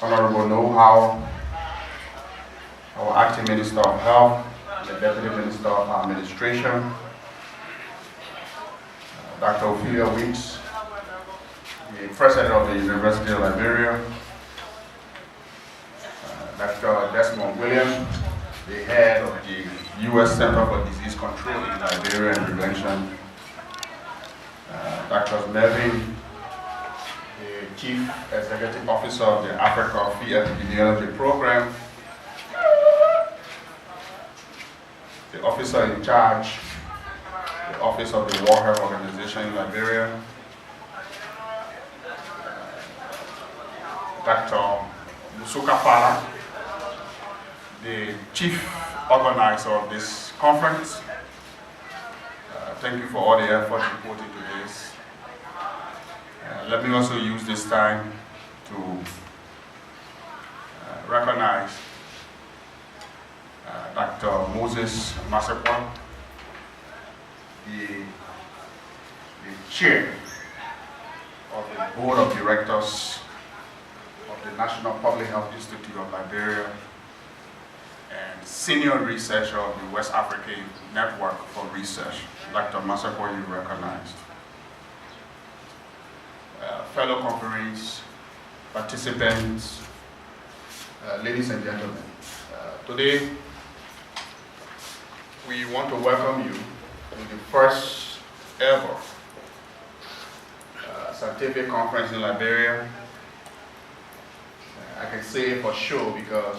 Honorable Know-how, our Acting Minister of Health, the Deputy Minister of Administration, Dr. Ophelia Weeks, the President of the University of Liberia, Dr. Desmond Williams, the head of the U.S. Center for Disease Control in Liberia and Prevention, Dr. Melvin, the Chief Executive Officer of the African Field Epidemiology Program, the officer in charge, the Office of the World Health Organization in Liberia, Dr. Musuka Fala, the chief organizer of this conference. Thank you for all the effort you put into this. Let me also use this time to recognize Dr. Moses Masakwa, the chair of the Board of Directors of the National Public Health Institute of Liberia and senior researcher of the West African Network for Research. Dr. Masakwa, you recognized. Fellow conferees, participants, ladies and gentlemen, today we want to welcome you to the first ever scientific conference in Liberia. I can say for sure because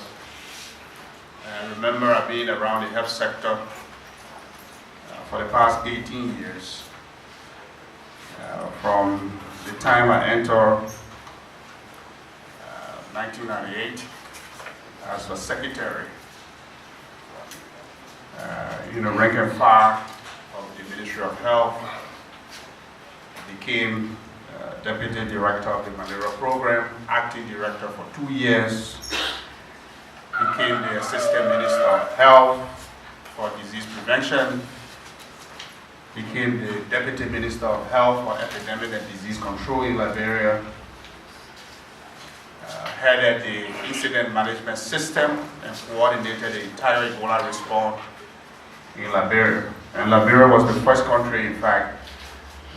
I remember I've been around the health sector for the past 18 years. From the time I entered 1998 as the secretary, rank and file of the Ministry of Health, became Deputy Director of the Malaria Program, Acting Director for 2 years, became the Assistant Minister of Health for Disease Prevention, became the Deputy Minister of Health for Epidemic and Disease Control in Liberia, headed the Incident Management System and coordinated the entire Ebola response in Liberia. And Liberia was the first country, in fact,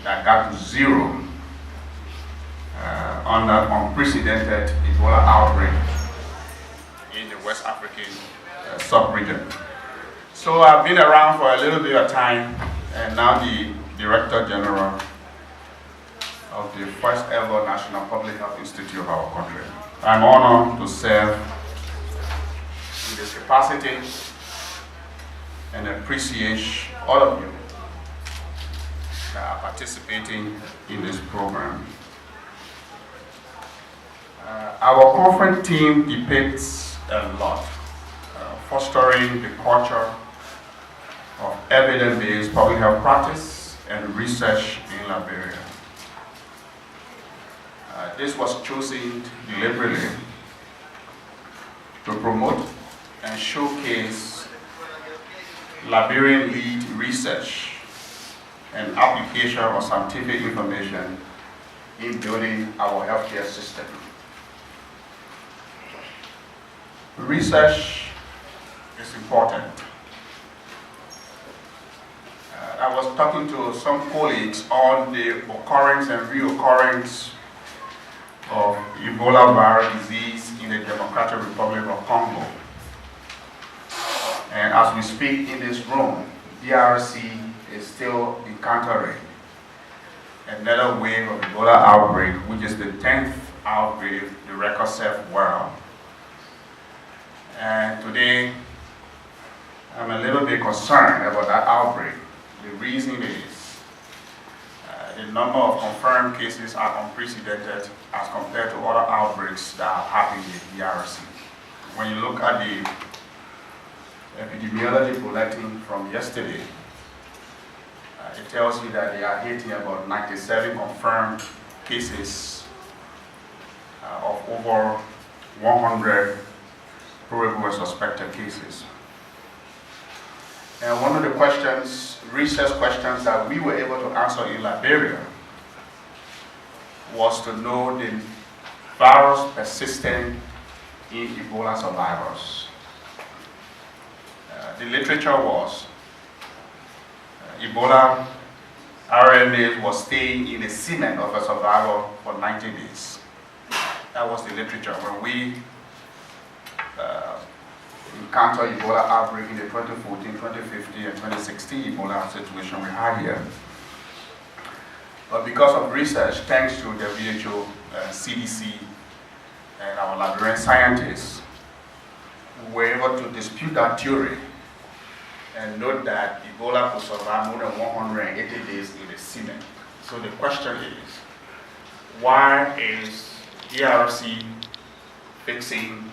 that got to zero on that unprecedented Ebola outbreak in the West African sub-region. So I've been around for a little bit of time, and now the Director General of the first ever National Public Health Institute of our country. I'm honored to serve in this capacity and appreciate all of you that are participating in this program. Our conference theme depicts a lot, fostering the culture of evidence-based public health practice and research in Liberia. This was chosen deliberately to promote and showcase Liberian lead research and application of scientific information in building our healthcare system. Research is important. I was talking to some colleagues on the occurrence and reoccurrence of Ebola viral disease in the Democratic Republic of Congo. And as we speak in this room, DRC is still encountering another wave of Ebola outbreak, which is the 10th outbreak the record served well. And today, I'm a little bit concerned about that outbreak. The reason is the number of confirmed cases are unprecedented as compared to other outbreaks that have happened in the DRC. When you look at the epidemiology bulletin from yesterday, it tells you that they are hitting about 97 confirmed cases of over 100 probable or suspected cases. And one of the questions, research questions that we were able to answer in Liberia was to know the virus persistent in Ebola survivors. The literature was Ebola RNA was staying in the semen of a survivor for 90 days. That was the literature. When we encountered Ebola outbreak in the 2014, 2015, and 2016 Ebola situation we had here. But because of research, thanks to the WHO, CDC, and our Liberian scientists, we were able to dispute that theory and note that Ebola could survive more than 180 days in the semen. So the question is, why is DRC fixing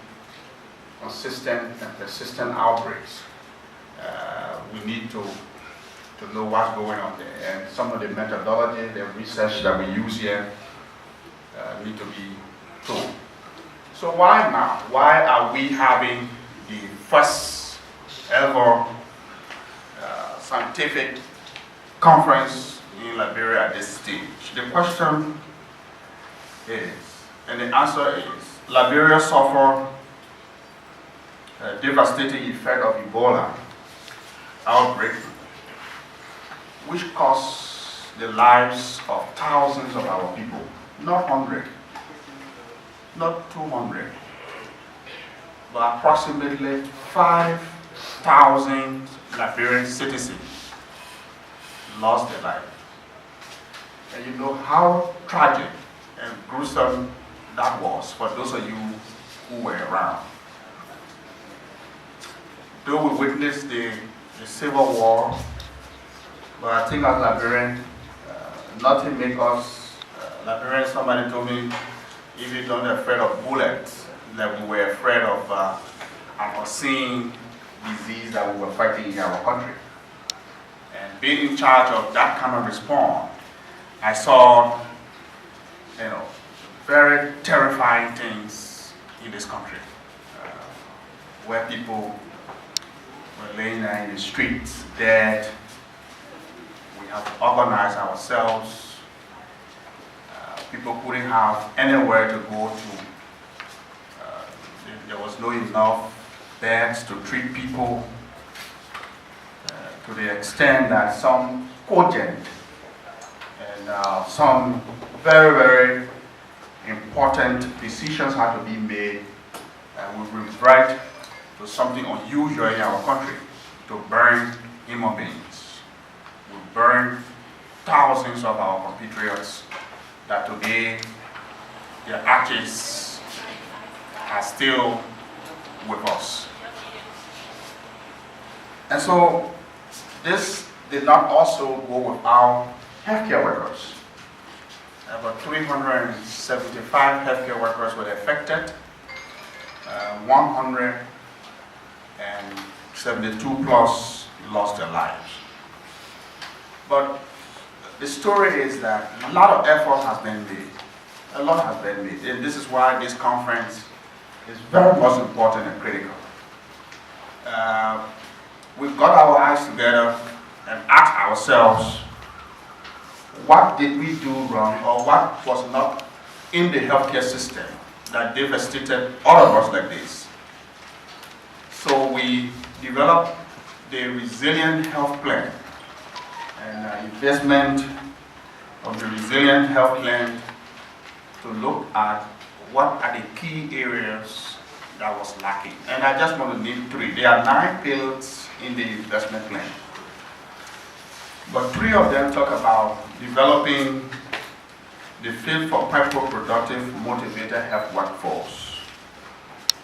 consistent and persistent outbreaks? We need to know what's going on there. And some of the methodology, the research that we use here need to be told. So why now? Why are we having the first ever scientific conference in Liberia at this stage? The question is, and the answer is, Liberia suffered a devastating effect of Ebola outbreak, which cost the lives of thousands of our people, not 100, not 200, but approximately 5,000 Liberian citizens lost their life. And you know how tragic and gruesome that was for those of you who were around. Though we witnessed the civil war, but I think as Liberians, nothing makes us, Liberians, somebody told me, if you don't afraid of bullets, that we were afraid of an unseen disease that we were fighting in our country. And being in charge of that kind of response, I saw, very terrifying things in this country, where people were laying there in the streets, dead. We have to organize ourselves. People couldn't have anywhere to go to. There was no enough beds to treat people, to the extent that some cogent and some very, very important decisions had to be made with regard to something unusual in our country, to burn human beings. We burned thousands of our compatriots that today their ashes are still with us. And so this did not also go without healthcare workers. About 375 healthcare workers were affected. 172 plus lost their lives. But the story is that a lot of effort has been made. A lot has been made. And this is why this conference is very much important and critical. We've got our eyes together and asked ourselves, what did we do wrong, or what was not in the healthcare system that devastated all of us like this? So we developed the Resilient Health Plan, and investment of the Resilient Health Plan to look at what are the key areas that was lacking. And I just want to name three. There are 9 pillars in the investment plan, but 3 of them talk about developing the fit for purpose, productive, motivated health workforce,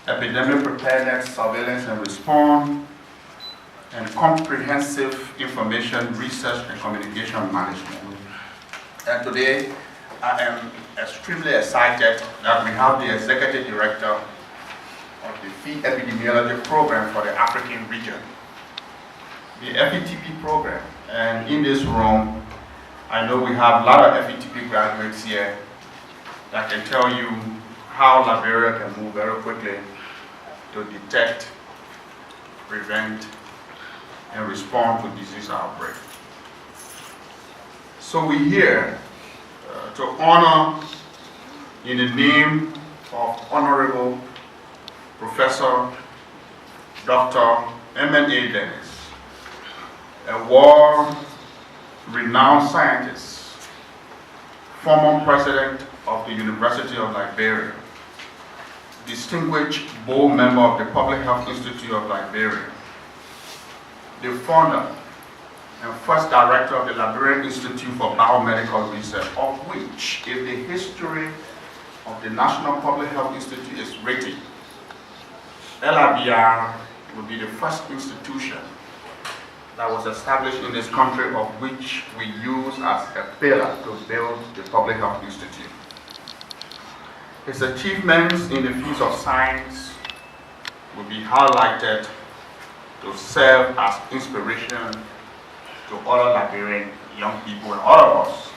epidemic preparedness, surveillance and response, and comprehensive information, research, and communication management. And today, I am extremely excited that we have the Executive Director of the Field Epidemiology Program for the African region, the FETP program. And in this room, I know we have a lot of FETP graduates here that can tell you how Liberia can move very quickly to detect, prevent, and respond to disease outbreak. So we're here to honor, in the name of Honorable Professor Dr. Emmet Dennis, a world-renowned scientist, former president of the University of Liberia, distinguished board member of the Public Health Institute of Liberia, the founder and first director of the Liberian Institute for Biomedical Research, of which, if the history of the National Public Health Institute is written, LIBR will be the first institution that was established in this country, of which we use as a pillar to build the Public Health Institute. His achievements in the fields of science will be highlighted to serve as inspiration to other Liberian young people and all of us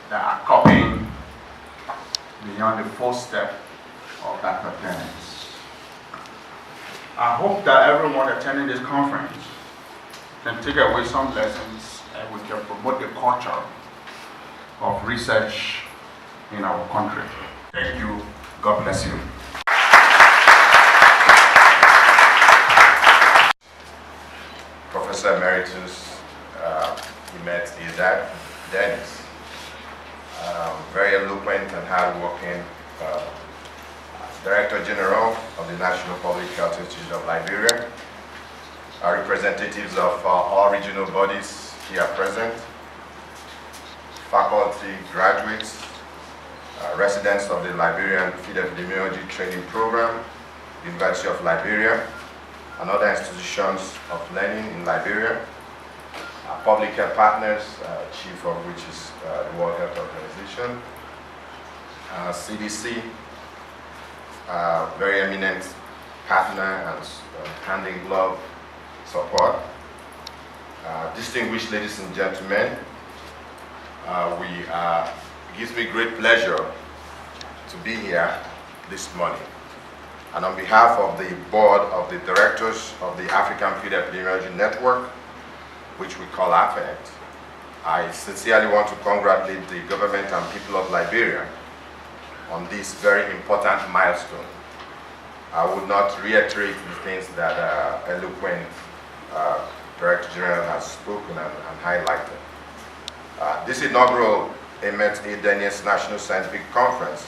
that are copying beyond the footstep of Dr. Dennis. I hope that everyone attending this conference can take away some lessons and we can promote the culture of research in our country. Thank you. God bless you. Professor Emeritus Emmet Dennis, very eloquent and hardworking Director General of the National Public Health Institute of Liberia, representatives of all regional bodies here present, faculty, graduates, residents of the Liberian Field Epidemiology Training Program, University of Liberia, and other institutions of learning in Liberia, public health partners, chief of which is the World Health Organization, CDC, very eminent partner and hand-in-glove support. Distinguished ladies and gentlemen, it gives me great pleasure to be here this morning. And on behalf of the board of the directors of the African Field Epidemiology Network, which we call AFENET, I sincerely want to congratulate the government and people of Liberia on this very important milestone. I would not reiterate the things that eloquent Director General has spoken and highlighted. This inaugural Emmet Dennis National Scientific Conference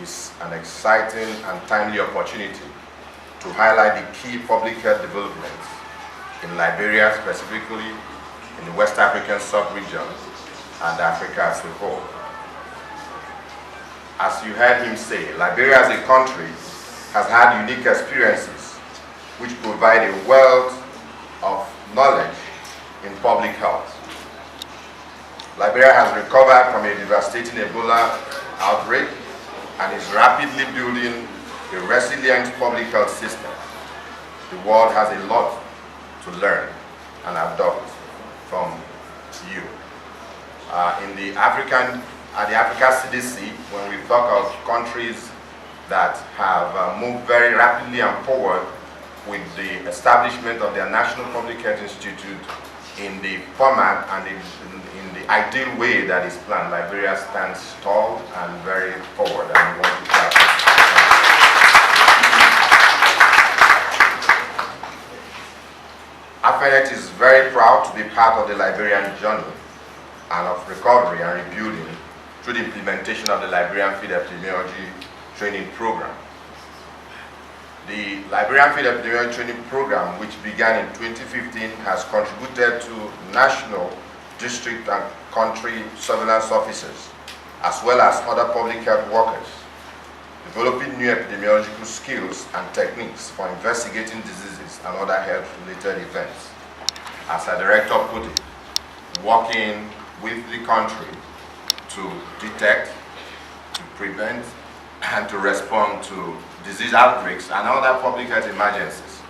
is an exciting and timely opportunity to highlight the key public health developments in Liberia, specifically in the West African sub-region and Africa as a whole. As you heard him say, Liberia as a country has had unique experiences which provide a wealth of knowledge in public health. Liberia has recovered from a devastating Ebola outbreak and is rapidly building a resilient public health system. The world has a lot to learn and adopt from you. In the Africa CDC, when we talk of countries that have moved very rapidly and forward with the establishment of their National Public Health Institute in the format and in the ideal way that is planned, Liberia stands tall and very forward, and we want to practice. AFENET is very proud to be part of the Liberian journey and of recovery and rebuilding through the implementation of the Liberian Field Epidemiology Training Program. The Liberian Field Epidemiology Training Program, which began in 2015, has contributed to national, district and country surveillance officers, as well as other public health workers, developing new epidemiological skills and techniques for investigating diseases and other health-related events. As our director put it, working with the country to detect, to prevent, and to respond to disease outbreaks and other public health emergencies.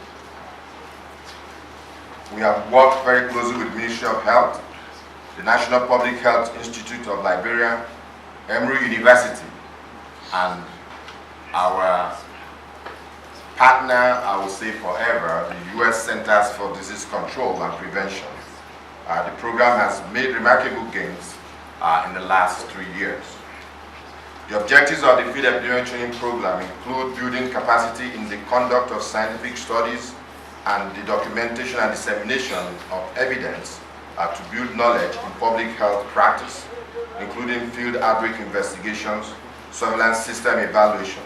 We have worked very closely with the Ministry of Health, the National Public Health Institute of Liberia, Emory University, and our partner, I will say forever, the U.S. Centers for Disease Control and Prevention. The program has made remarkable gains in the last 3 years. The objectives of the Field Epidemiology Training Program include building capacity in the conduct of scientific studies and the documentation and dissemination of evidence to build knowledge in public health practice, including field outbreak investigations, surveillance system evaluation,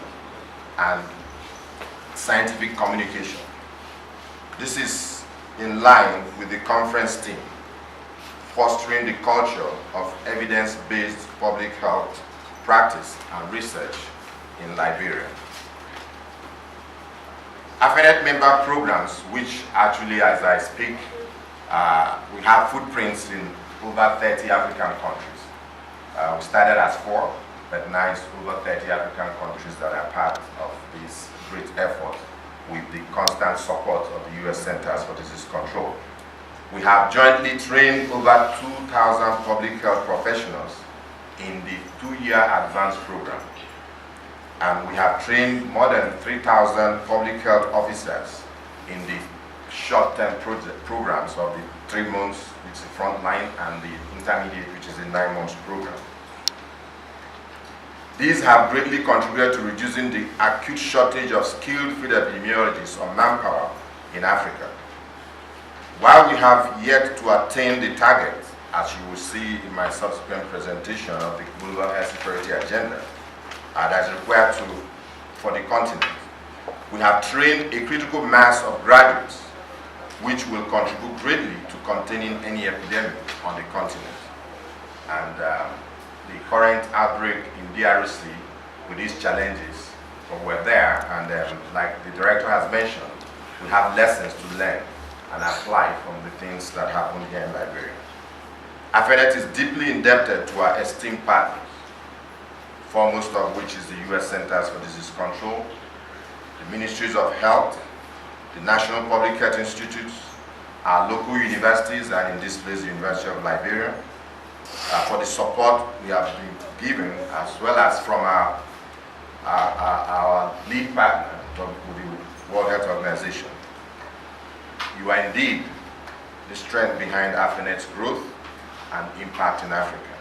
and scientific communication. This is in line with the conference theme, fostering the culture of evidence-based public health practice and research in Liberia. AFENET member programs, which actually, as I speak, we have footprints in over 30 African countries. We started as 4, but now it's over 30 African countries that are part of this great effort with the constant support of the U.S. Centers for Disease Control. We have jointly trained over 2,000 public health professionals in the 2-year advanced program. And we have trained more than 3,000 public health officers in the short-term programs of the 3 months, which is the front line, and the intermediate, which is the 9 months program. These have greatly contributed to reducing the acute shortage of skilled field epidemiologists or manpower in Africa. While we have yet to attain the target, as you will see in my subsequent presentation of the Global Health Security Agenda, that is required for the continent, we have trained a critical mass of graduates which will contribute greatly to containing any epidemic on the continent. And the current outbreak in DRC with these challenges, we're there, and like the director has mentioned, we have lessons to learn and apply from the things that happen here in Liberia. AFENET is deeply indebted to our esteemed partners, foremost of which is the U.S. Centers for Disease Control, the Ministries of Health, the National Public Health Institutes, our local universities, and in this place, the University of Liberia, for the support we have been given, as well as from our lead partner, the World Health Organization. You are indeed the strength behind AFENET's growth and impact in Africa.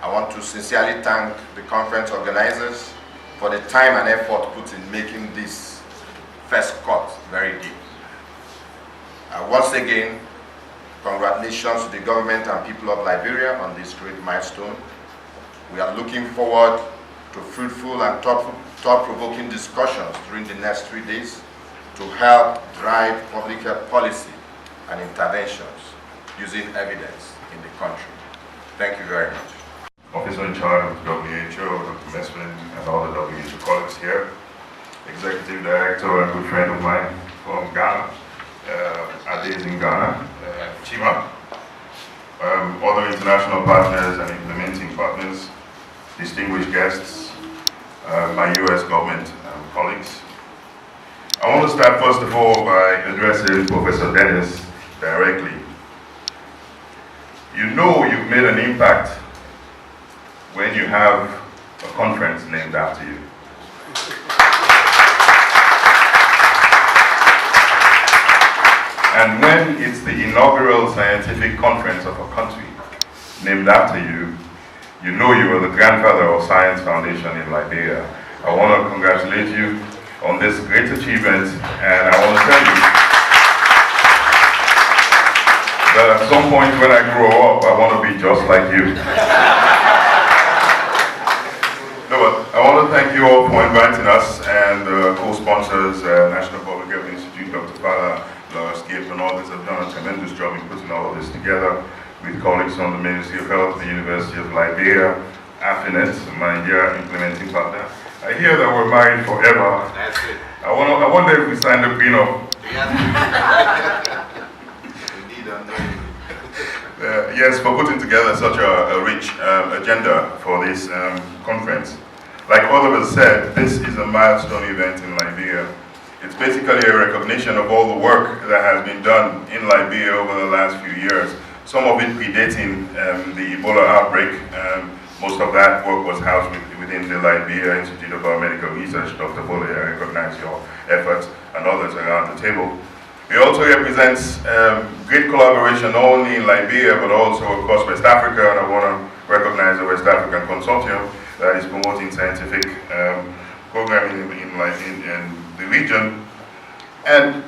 I want to sincerely thank the conference organizers for the time and effort put in making this first cut very deep. Once again, congratulations to the government and people of Liberia on this great milestone. We are looking forward to fruitful and thought-provoking discussions during the next 3 days to help drive public health policy and interventions using evidence in the country. Thank you very much. Officer in charge of WHO, Dr. Mesfin, and all the WHO colleagues here, Executive Director and good friend of mine from Ghana, Ades in Ghana, Chima, other international partners and implementing partners, distinguished guests, my US government colleagues. I want to start first of all by addressing Professor Dennis directly. You know you've made an impact when you have a conference named after you. And when it's the inaugural scientific conference of a country named after you, you know you are the grandfather of Science Foundation in Liberia. I want to congratulate you on this great achievement, and I want to tell you that at some point when I grow up, I want to be just like you. No, but I want to thank you all for inviting us and co-sponsors, National Public Health Institute, Dr. Fala, Skip, and others have done a tremendous job in putting all of this together with colleagues from the Ministry of Health, the University of Liberia, AFENET, my dear implementing partner. I hear that we're married forever. That's it. I wonder if we signed a prenup. Indeed, I know. Yes, for putting together such a rich agenda for this conference. Like others said, this is a milestone event in Liberia. It's basically a recognition of all the work that has been done in Liberia over the last few years, some of it predating the Ebola outbreak. Most of that work was housed within the Liberia Institute of Biomedical Research. Dr. Bole, I recognize your efforts, and others around the table. It also represents great collaboration not only in Liberia but also across West Africa, and I want to recognize the West African Consortium that is promoting scientific programming in the region. And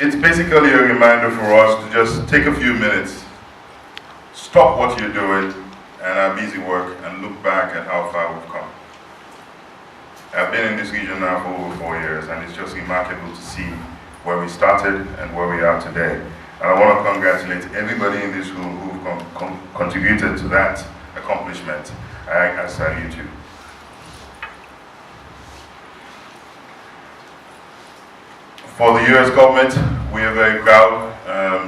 it's basically a reminder for us to just take a few minutes, stop what you're doing and our busy work, and look back at how far we've come. I've been in this region now for over 4 years, and it's just remarkable to see where we started and where we are today. And I want to congratulate everybody in this room who've contributed to that accomplishment. I salute you. For the US government, we are very proud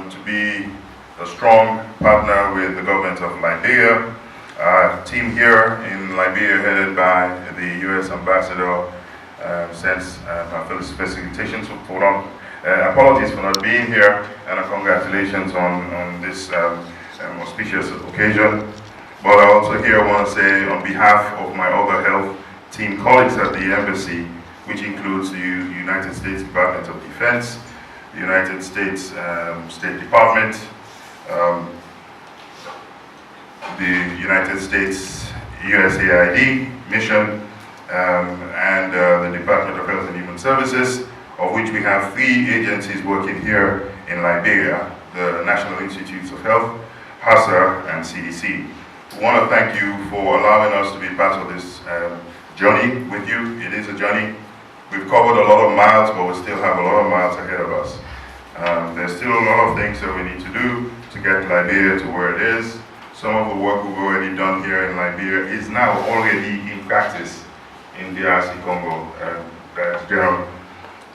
to be a strong partner with the government of Liberia. Our team here in Liberia, headed by the US ambassador, sends our felicitations for them. Apologies for not being here, and congratulations on this auspicious occasion. But I also here want to say, on behalf of my other health team colleagues at the embassy, which includes the United States Department of Defense, the United States State Department, the United States USAID mission, and the Department of Health and Human Services, of which we have 3 agencies working here in Liberia: the National Institutes of Health, HASA, and CDC. We want to thank you for allowing us to be part of this journey with you. It is a journey. We've covered a lot of miles, but we still have a lot of miles ahead of us. There's still a lot of things that we need to do to get Liberia to where it is. Some of the work we've already done here in Liberia is now already in practice in DRC Congo. That's general.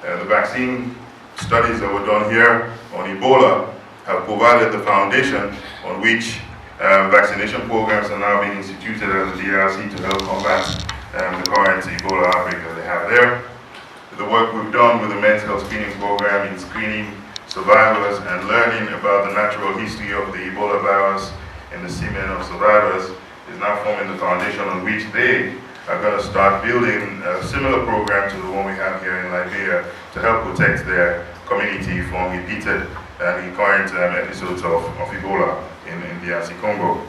The vaccine studies that were done here on Ebola have provided the foundation on which vaccination programs are now being instituted at the DRC to help combat the current Ebola outbreak that they have there. The work we've done with the men's health screening program in screening survivors and learning about the natural history of the Ebola virus in the semen of survivors is now forming the foundation on which they are going to start building a similar program to the one we have here in Liberia to help protect their community from repeated and recurrent episodes of Ebola in DRC Congo.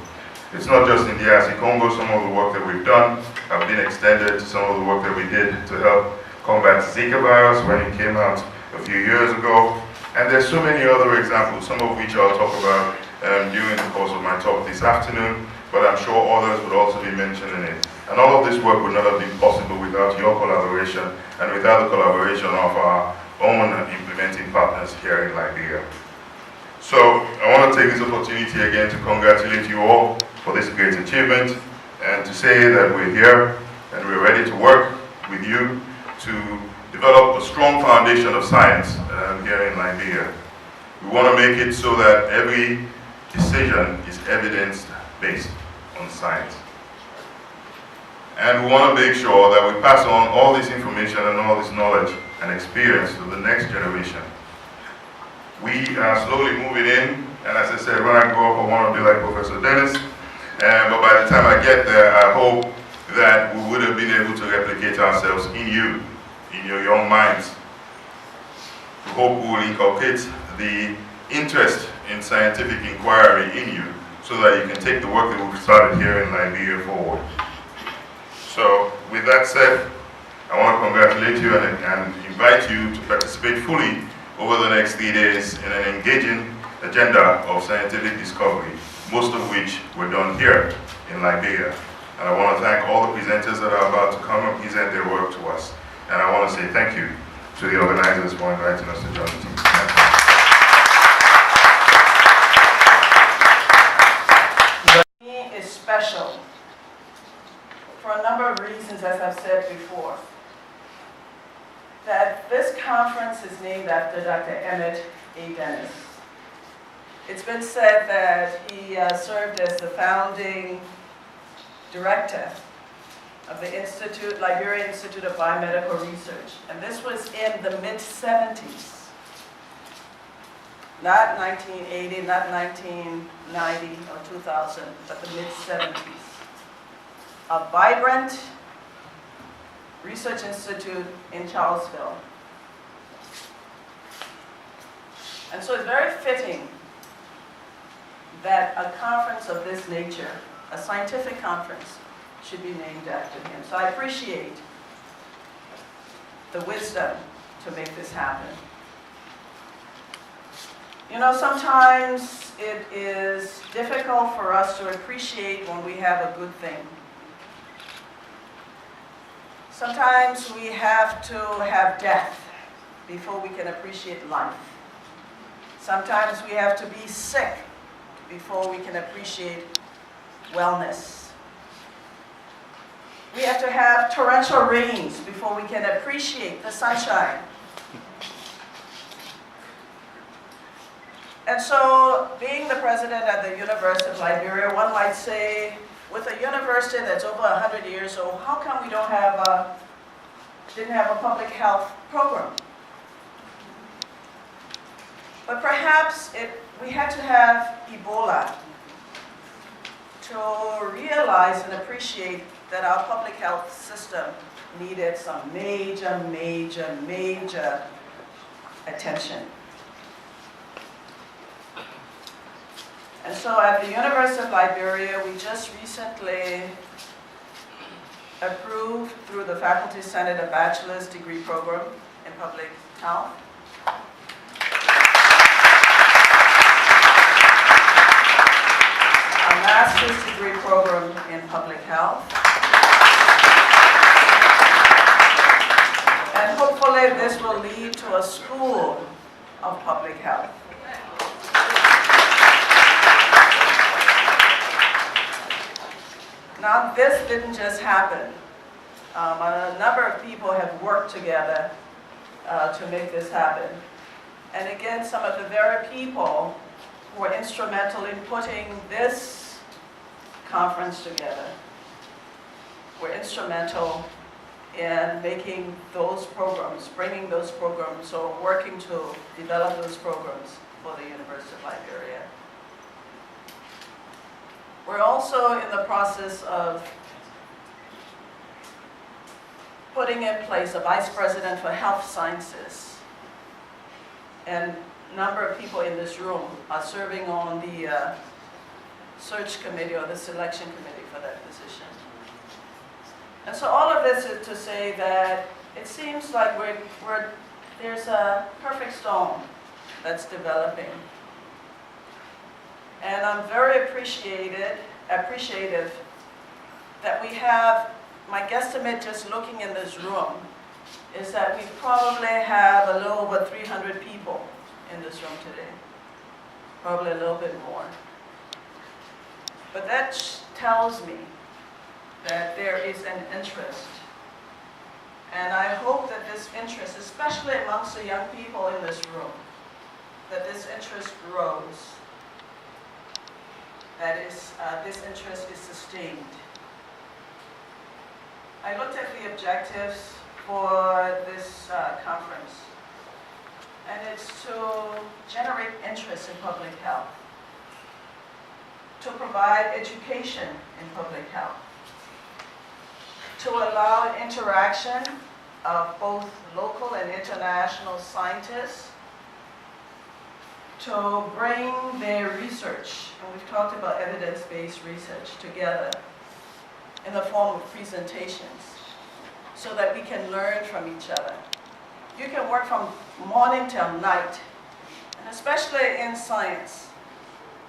It's not just in DRC Congo. Some of the work that we've done have been extended to some of the work that we did to help combat Zika virus when it came out a few years ago. And there's so many other examples, some of which I'll talk about during the course of my talk this afternoon, but I'm sure others would also be mentioned in it. And all of this work would not have been possible without your collaboration and without the collaboration of our own implementing partners here in Liberia. So I want to take this opportunity again to congratulate you all for this great achievement and to say that we're here and we're ready to work with you to develop a strong foundation of science here in Liberia. We want to make it so that every decision is evidence-based on science. And we want to make sure that we pass on all this information and all this knowledge and experience to the next generation. We are slowly moving in, and as I said, when I grow up, I want to be like Professor Dennis. But by the time I get there, I hope that we would have been able to replicate ourselves in you, in your young minds. We hope we will inculcate the interest in scientific inquiry in you so that you can take the work that we've started here in Liberia forward. So with that said, I want to congratulate you and invite you to participate fully over the next 3 days in an engaging agenda of scientific discovery, most of which were done here in Liberia. And I want to thank all the presenters that are about to come and present their work to us. And I want to say thank you to the organizers for inviting us to join the team. Is special for a number of reasons, as I've said before. That this conference is named after Dr. Emmet A. Dennis. It's been said that he served as the founding director of the Institute, Liberia Institute of Biomedical Research. And this was in the mid-70s. Not 1980, not 1990 or 2000, but the mid-70s. A vibrant research institute in Charlottesville. And so it's very fitting that a conference of this nature a scientific conference should be named after him. So I appreciate the wisdom to make this happen. You know, sometimes it is difficult for us to appreciate when we have a good thing. Sometimes we have to have death before we can appreciate life. Sometimes we have to be sick before we can appreciate wellness. We have to have torrential rains before we can appreciate the sunshine. And so, being the president at the University of Liberia, one might say, with a university that's over 100 years old, how come we didn't have a public health program? But perhaps we had to have Ebola to realize and appreciate that our public health system needed some major, major, major attention. And so at the University of Liberia, we just recently approved through the Faculty Senate a bachelor's degree program in public health. A master's degree program in public health. And hopefully this will lead to a school of public health. Now, this didn't just happen. A number of people have worked together to make this happen. And again, some of the very people who were instrumental in putting this conference together were instrumental in making those programs, bringing those programs, or working to develop those programs for the University of Liberia. We're also in the process of putting in place a vice president for health sciences. And a number of people in this room are serving on the search committee or the selection committee for that position. And so all of this is to say that it seems like there's a perfect storm that's developing. And I'm very appreciative that we have, my guesstimate just looking in this room, is that we probably have a little over 300 people in this room today. Probably a little bit more. But that tells me that there is an interest. And I hope that this interest, especially amongst the young people in this room, that this interest grows. That is, this interest is sustained. I looked at the objectives for this conference, and it's to generate interest in public health, to provide education in public health, to allow interaction of both local and international scientists, to bring their research, and we've talked about evidence-based research, together in the form of presentations so that we can learn from each other. You can work from morning till night, and especially in science,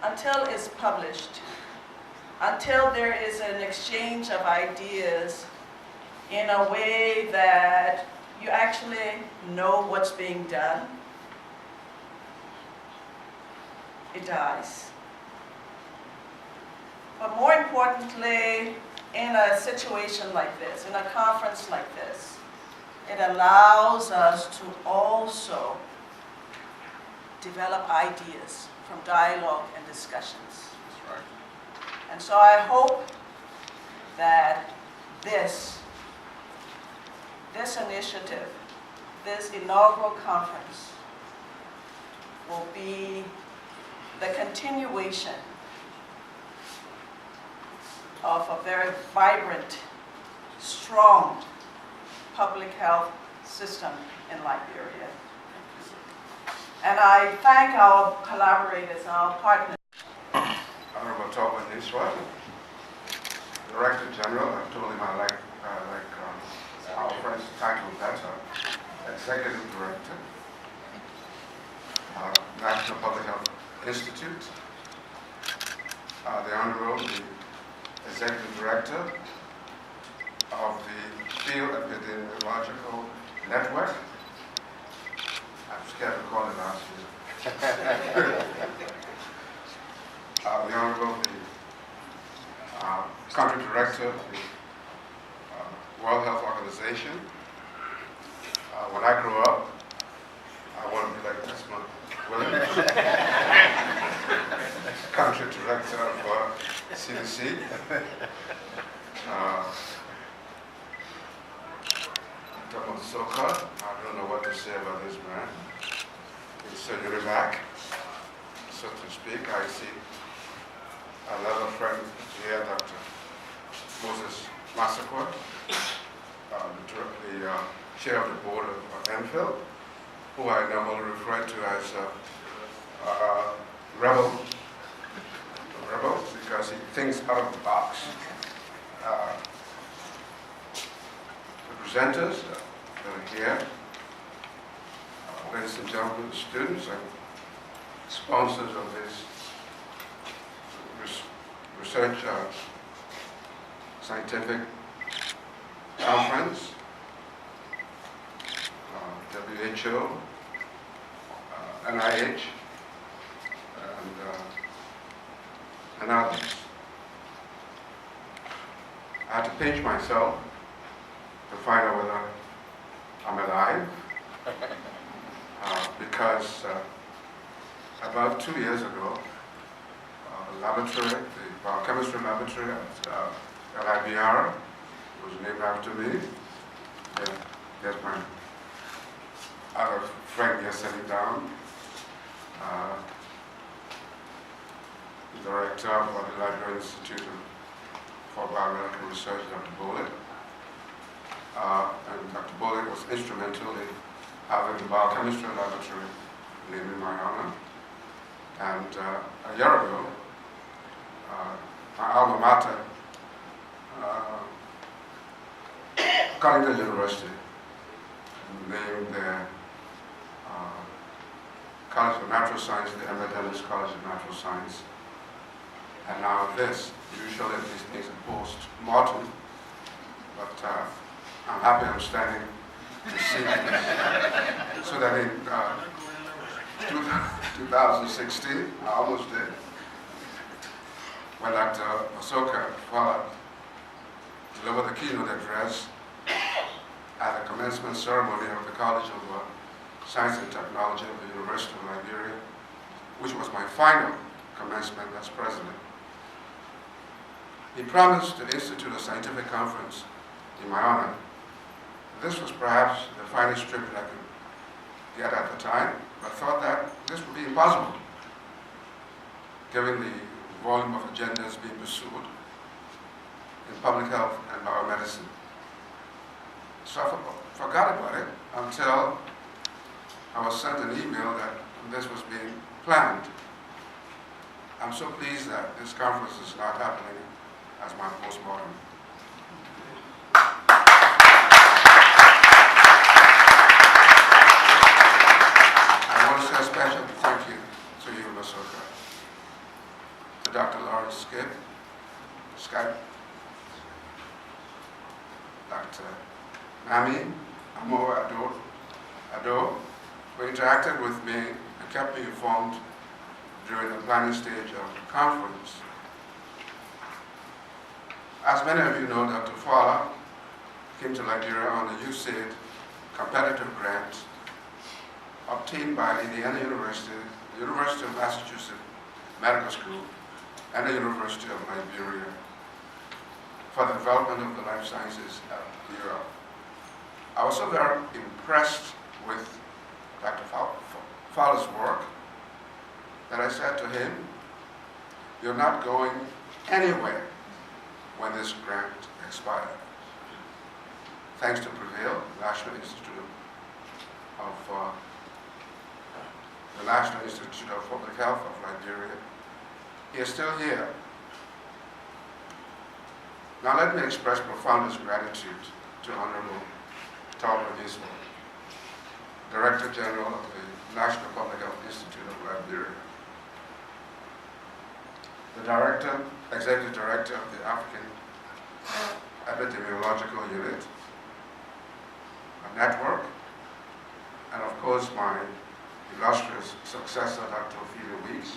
until it's published, until there is an exchange of ideas in a way that you actually know what's being done, it dies. But more importantly, in a situation like this, in a conference like this, it allows us to also develop ideas from dialogue and discussions. That's right. And so I hope that this initiative, this inaugural conference, will be the continuation of a very vibrant, strong public health system in Liberia. And I thank our collaborators, our partners. Honorable Top on this one. Director General, I told him I like our friend's title better, Executive Director, National Public Health Institute, the Honorable, the Executive Director of the Field Epidemiological Network. I'm scared to call it last year. The Honorable, the Country Director of the World Health Organization. When I grow up, I want to be like Desmond Williams, Country Director of CDC. Talk about soccer. I don't know what to say about this man. It's a back, so to speak. I see another friend here, Dr. Moses Massaquoi, the chair of the board of NPHIL, who I normally refer to as rebel because he thinks out of the box. The presenters that are here, ladies and gentlemen, the students and sponsors of this research scientific conference, WHO, NIH, and others. I had to pinch myself to find out whether I'm alive, because about 2 years ago, the laboratory, the biochemistry laboratory at LIBR was named after me. There's my other friend here sitting down, the director of the Liberia Institute for Biomedical Research, Dr. Bullitt. And Dr. Bullitt was instrumental in having the biochemistry laboratory named in my honor. And a year ago, my alma mater, Congo University, named their College of Natural Science, the Emmet College of Natural Science. And now this, usually these things are post-mortem, but I'm happy I'm standing to see this. So that in 2016, I almost did, when Dr. Asoka Fala delivered the keynote address at the commencement ceremony of the College of Science and Technology of the University of Liberia, which was my final commencement as president. He promised to institute a scientific conference in my honor. This was perhaps the finest tribute I could get at the time, but thought that this would be impossible, given the volume of agendas being pursued in public health and biomedicine. So I forgot about it until I was sent an email that this was being planned. I'm so pleased that this conference is not happening as my postmortem. I want to say a special thank you to you, Masoka, to Dr. Lawrence Skype, Dr. Nami Amo Ado, who interacted with me and kept me informed during the planning stage of the conference. As many of you know, Dr. Fala came to Liberia on the USAID competitive grant obtained by Indiana University, the University of Massachusetts Medical School, and the University of Liberia for the development of the life sciences at Europe. I was so very impressed with Dr. Fala's work that I said to him, "You're not going anywhere when this grant expires." Thanks to Prevail, National Institute of the National Institute of Public Health of Liberia, he is still here. Now let me express profoundest gratitude to Honorable Tom Onismo, Director General of the National Public Health Institute of Liberia, the Executive Director of the African Epidemiological Unit, a network, and of course my illustrious successor, Dr. Ophelia Weeks,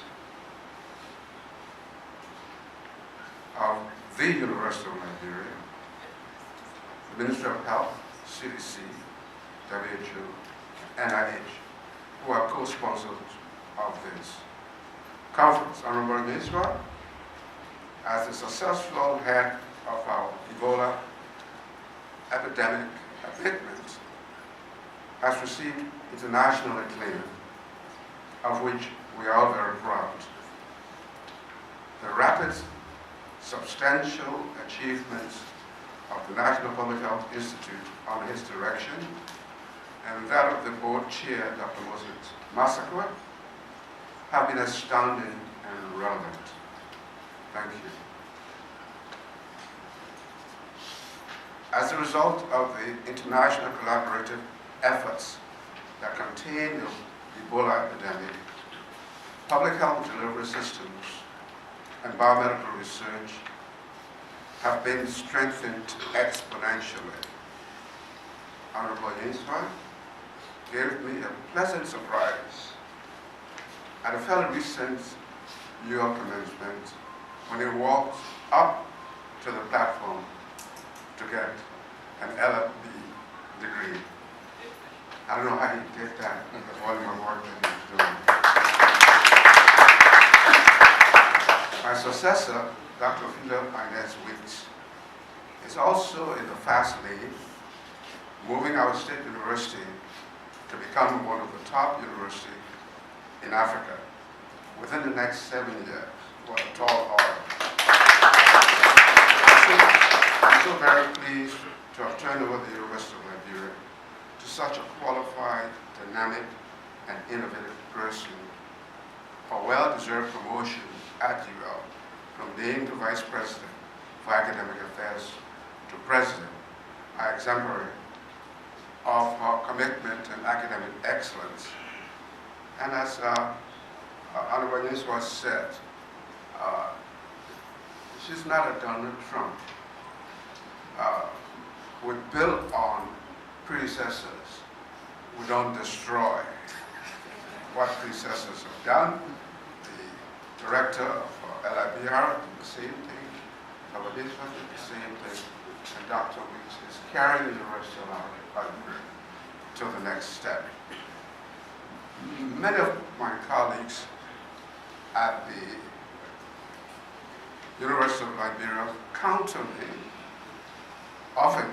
of the University of Liberia, the Ministry of Health, CDC, WHO, NIH, who are co-sponsors of this conference. Honorable Minister, as the successful head of our Ebola epidemic abatement, has received international acclaim, of which we are all very proud. The rapid, substantial achievements of the National Public Health Institute under his direction and that of the board chair, Dr. Moses Massaquoi, have been astounding and relevant. Thank you. As a result of the international collaborative efforts that contain the Ebola epidemic, public health delivery systems and biomedical research have been strengthened exponentially. Honorable Yinzwa gave me a pleasant surprise at a fairly recent New York commencement when he walked up to the platform to get an LLB degree. I don't know how he did that, the volume of work that he's doing. My successor, Dr. Philip Inez Weeks, is also in the fast lane, moving our state university to become one of the top universities in Africa within the next 7 years. What a tall order. I'm so very pleased to have turned over the University of Liberia to such a qualified, dynamic, and innovative person for well-deserved promotion at UL, from being the Vice President for Academic Affairs to President, are exemplary of her commitment and academic excellence. And as Honorable Yinzwa said, she's not a Donald Trump. We build on predecessors. We don't destroy what predecessors have done. The director of LIBR did the same thing. Our did the same thing. And Dr. Weeks is carrying the University of Liberia to the next step. Many of my colleagues at the University of Liberia count on me often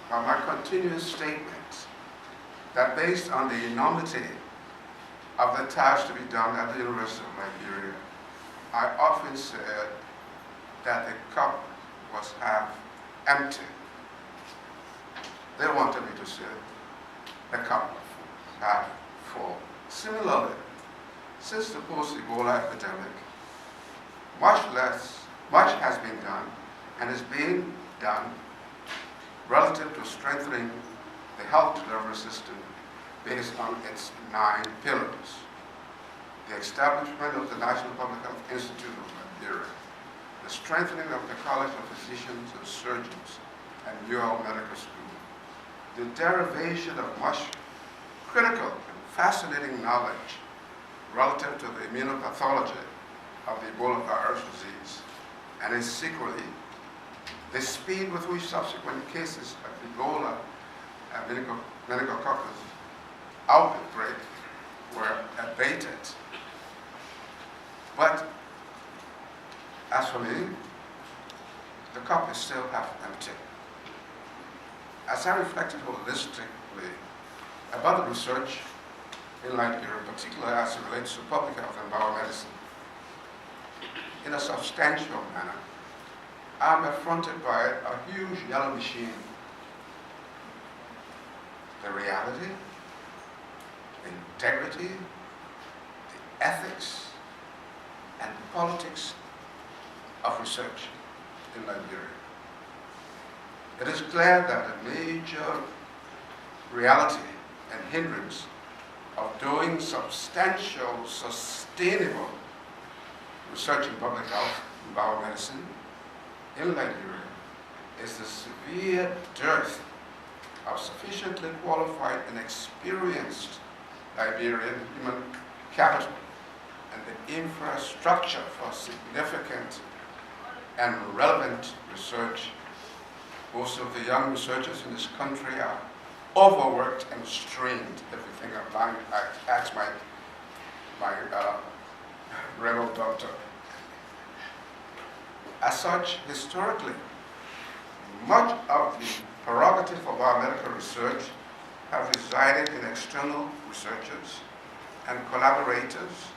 by my continuous statements that based on the enormity of the task to be done at the University of Liberia, I often said that the cup was half empty. They wanted me to say the cup was half full. Similarly, since the post-Ebola epidemic, much has been done and is being done relative to strengthening the health delivery system based on its 9 pillars. The establishment of the National Public Health Institute of Liberia, the strengthening of the College of Physicians and Surgeons and UL Medical School, the derivation of much critical and fascinating knowledge relative to the immunopathology of the Ebola virus disease, and its sequelae, the speed with which subsequent cases of Ebola and meningococcus outbreak were abated. But as for me, the cup is still half empty. As I reflected holistically about the research in Liberia, particularly as it relates to public health and biomedicine, in a substantial manner, I'm affronted by a huge yellow machine. The reality, the integrity, the ethics, and politics of research in Liberia. It is clear that a major reality and hindrance of doing substantial, sustainable research in public health and biomedicine in Liberia is the severe dearth of sufficiently qualified and experienced Liberian human capital and the infrastructure for significant and relevant research. Most of the young researchers in this country are overworked and strained. Everything I ask my rebel doctor. As such, historically, much of the prerogative of our medical research have resided in external researchers and collaborators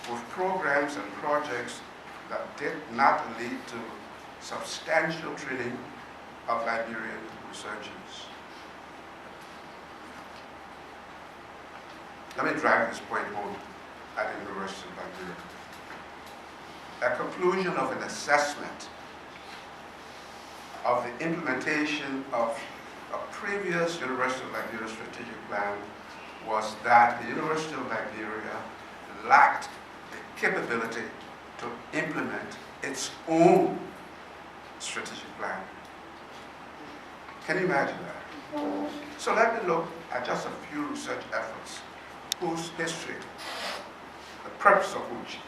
with programs and projects that did not lead to substantial training of Liberian researchers. Let me drive this point home at the University of Liberia. A conclusion of an assessment of the implementation of a previous University of Liberia strategic plan was that the University of Liberia lacked the capability to implement its own strategic plan. Can you imagine that? So let me look at just a few research efforts whose history, the purpose of which,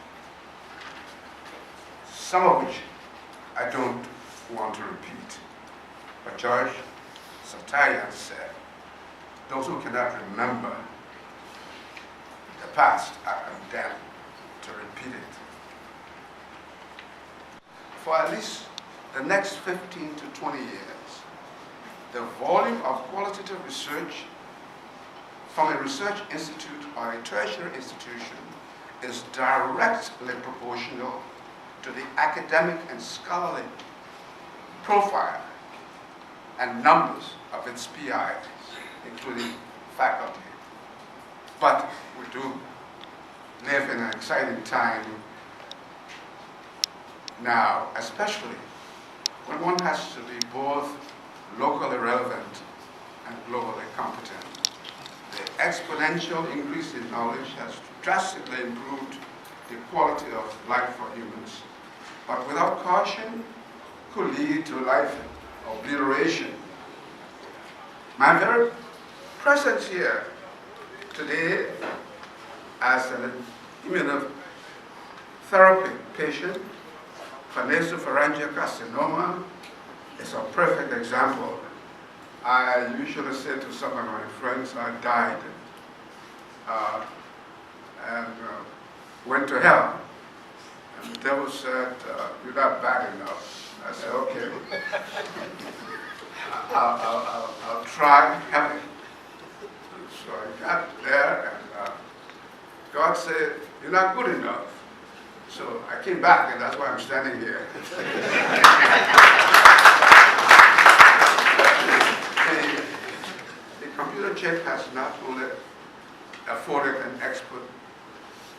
some of which I don't want to repeat. But George Satayan said, those who cannot remember the past are condemned to repeat it. For at least the next 15 to 20 years, the volume of qualitative research from a research institute or a tertiary institution is directly proportional to the academic and scholarly profile and numbers of its PIs, including faculty. But we do live in an exciting time now, especially when one has to be both locally relevant and globally competent. The exponential increase in knowledge has drastically improved the quality of life for humans, but without caution could lead to life obliteration. My very presence here today as an immunotherapy patient for nasopharyngeal carcinoma is a perfect example. I usually say to some of my friends, I died and went to hell. And the devil said, you're not bad enough. I said, okay. I'll try heaven. So I got there and God said, you're not good enough. So I came back and that's why I'm standing here. The computer chip has not only afforded an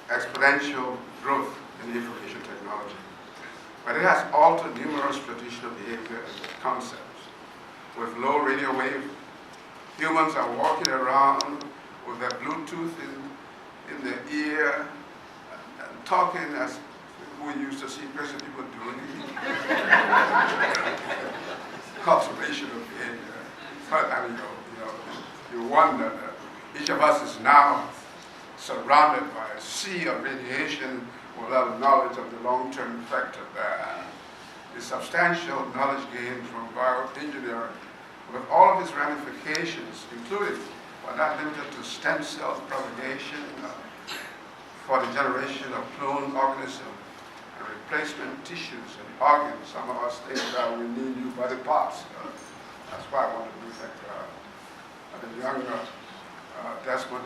exponential growth in information technology, but it has altered numerous traditional behavior and concepts. With low radio wave, humans are walking around with their Bluetooth in their ear and talking as we used to see crazy people doing. Observation of behavior. But I mean, you wonder that each of us is now surrounded by a sea of radiation without knowledge of the long-term effect of that. The substantial knowledge gained from bioengineering, with all of its ramifications, including, but not limited to stem cell propagation for the generation of cloned organisms and replacement tissues and organs. Some of us think that we need new body parts. That's why I want to do that. The young Desmond,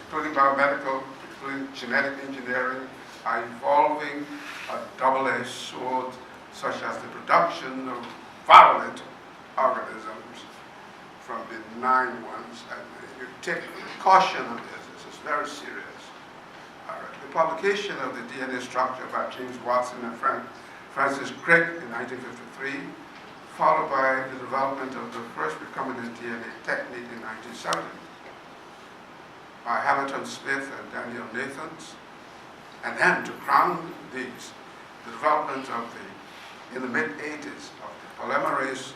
including biomedical, including genetic engineering, are evolving a double-edged sword, such as the production of virulent organisms from benign ones. And you take caution on this. This is very serious. The publication of the DNA structure by James Watson and Frank Francis Crick in 1953, followed by the development of the first recombinant DNA technique in 1970 by Hamilton Smith and Daniel Nathans, and then to crown these, the development of in the mid-80s of the polymerase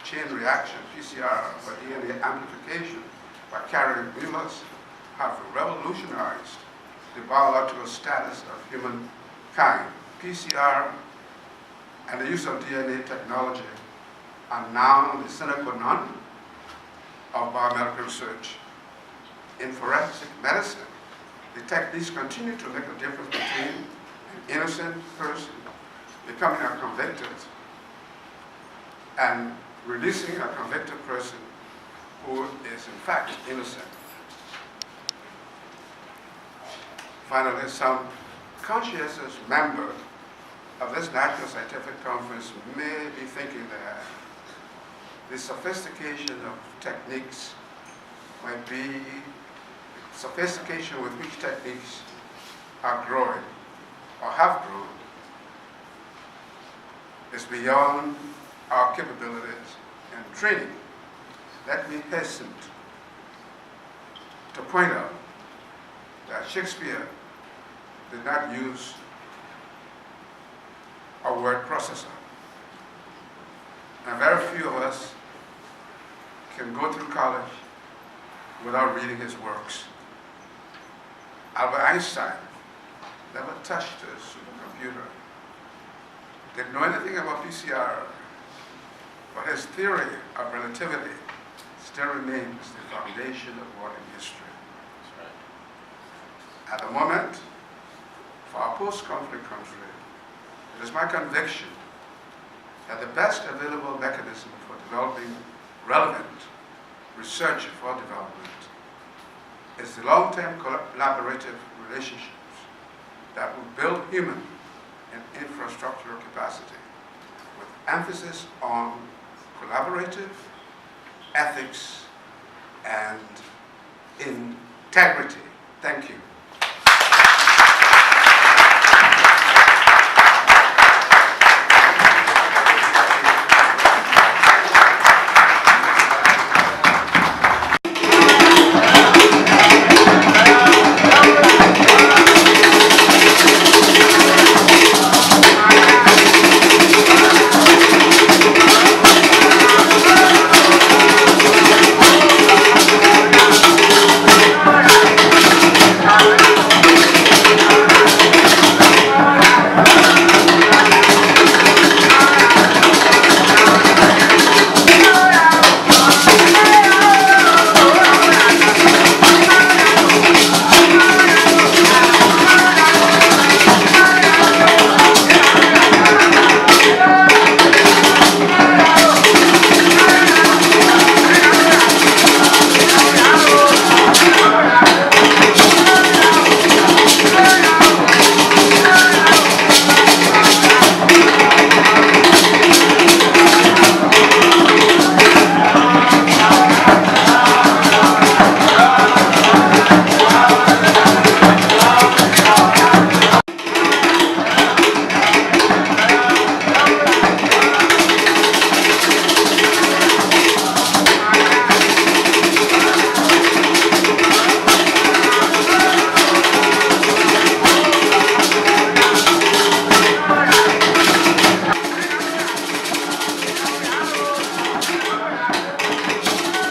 chain reaction, PCR, for DNA amplification by Carrie Willis have revolutionized the biological status of humankind. PCR and the use of DNA technology are now the sine qua non of biomedical research. In forensic medicine, the techniques continue to make a difference between an innocent person becoming a convicted and releasing a convicted person who is in fact innocent. Finally, some conscientious member of this National Scientific Conference may be thinking that the sophistication of techniques might be sophistication with which techniques are growing or have grown is beyond our capabilities and training. Let me hasten to point out that Shakespeare did not use a word processor. And very few of us can go through college without reading his works. Albert Einstein never touched a supercomputer, didn't know anything about PCR, but his theory of relativity still remains the foundation of modern history. At the moment, for our post-conflict country, it is my conviction that the best available mechanism for developing relevant research for development is the long-term collaborative relationships that will build human and infrastructural capacity with emphasis on collaborative ethics and integrity. Thank you.